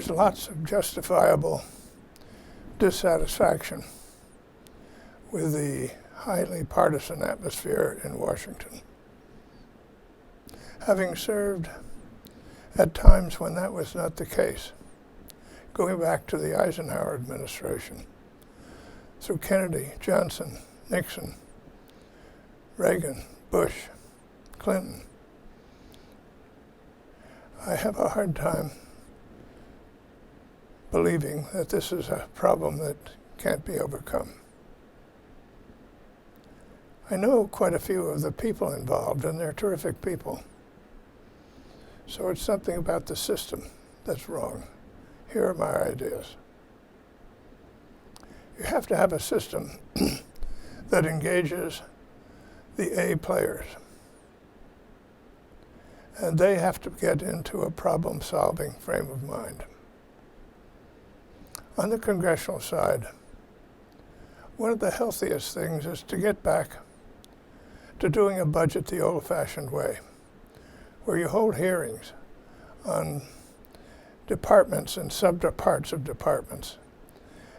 There's lots of justifiable dissatisfaction with the highly partisan atmosphere in Washington. Having served at times when that was not the case, going back to the Eisenhower administration, through Kennedy, Johnson, Nixon, Reagan, Bush, Clinton, I have a hard time believing that this is a problem that can't be overcome. I know quite a few of the people involved, and they're terrific people. So it's something about the system that's wrong. Here are my ideas. You have to have a system that engages the A players. And they have to get into a problem-solving frame of mind. On the congressional side, one of the healthiest things is to get back to doing a budget the old-fashioned way, where you hold hearings on departments and subparts of departments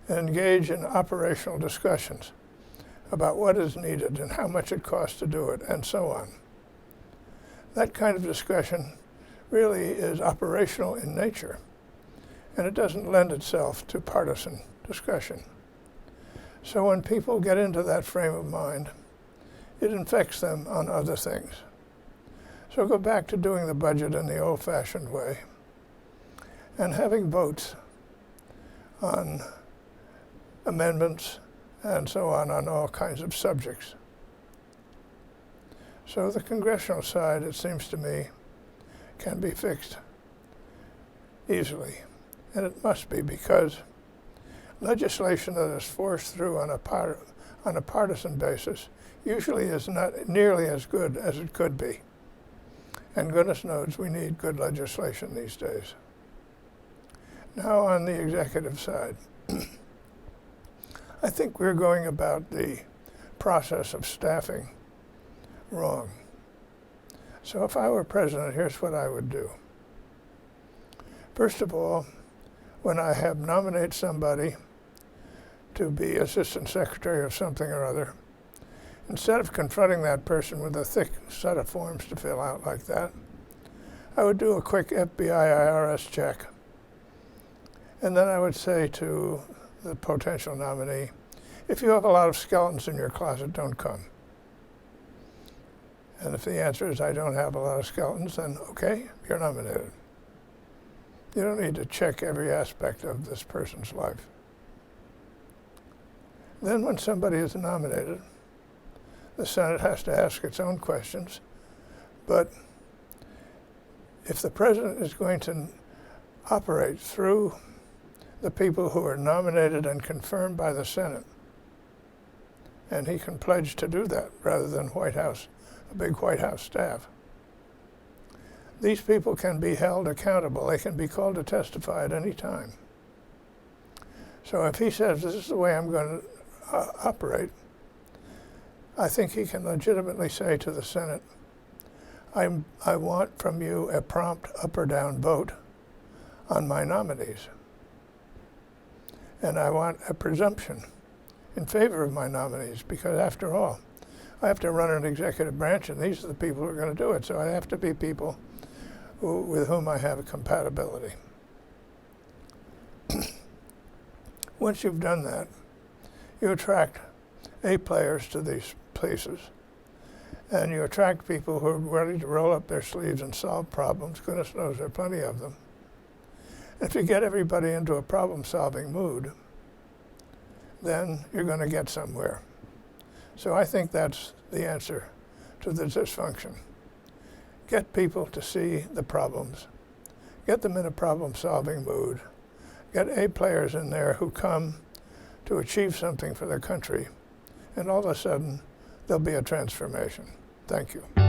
and engage in operational discussions about what is needed and how much it costs to do it, and so on. That kind of discussion really is operational in nature, and it doesn't lend itself to partisan discussion. So when people get into that frame of mind, it infects them on other things. So go back to doing the budget in the old-fashioned way and having votes on amendments and so on all kinds of subjects. So the congressional side, it seems to me, can be fixed easily. And it must be, because legislation that is forced through on a partisan basis usually is not nearly as good as it could be. And goodness knows we need good legislation these days. Now on the executive side, I think we're going about the process of staffing wrong. So if I were president, here's what I would do. First of all, when I have nominated somebody to be assistant secretary of something or other, instead of confronting that person with a thick set of forms to fill out like that, I would do a quick FBI IRS check. And then I would say to the potential nominee, if you have a lot of skeletons in your closet, don't come. And if the answer is I don't have a lot of skeletons, then okay, you're nominated. You don't need to check every aspect of this person's life. Then when somebody is nominated, the Senate has to ask its own questions. But if the president is going to operate through the people who are nominated and confirmed by the Senate, and he can pledge to do that rather than a big White House staff, these people can be held accountable. They can be called to testify at any time. So if he says, this is the way I'm going to operate, I think he can legitimately say to the Senate, I want from you a prompt up or down vote on my nominees. And I want a presumption in favor of my nominees, because after all, I have to run an executive branch, and these are the people who are going to do it. So I have to be people with whom I have a compatibility. Once you've done that, you attract A players to these places, and you attract people who are ready to roll up their sleeves and solve problems. Goodness knows there are plenty of them. If you get everybody into a problem-solving mood, then you're going to get somewhere. So I think that's the answer to the dysfunction. Get people to see the problems. Get them in a problem-solving mood. Get A players in there who come to achieve something for their country, and all of a sudden, there'll be a transformation. Thank you.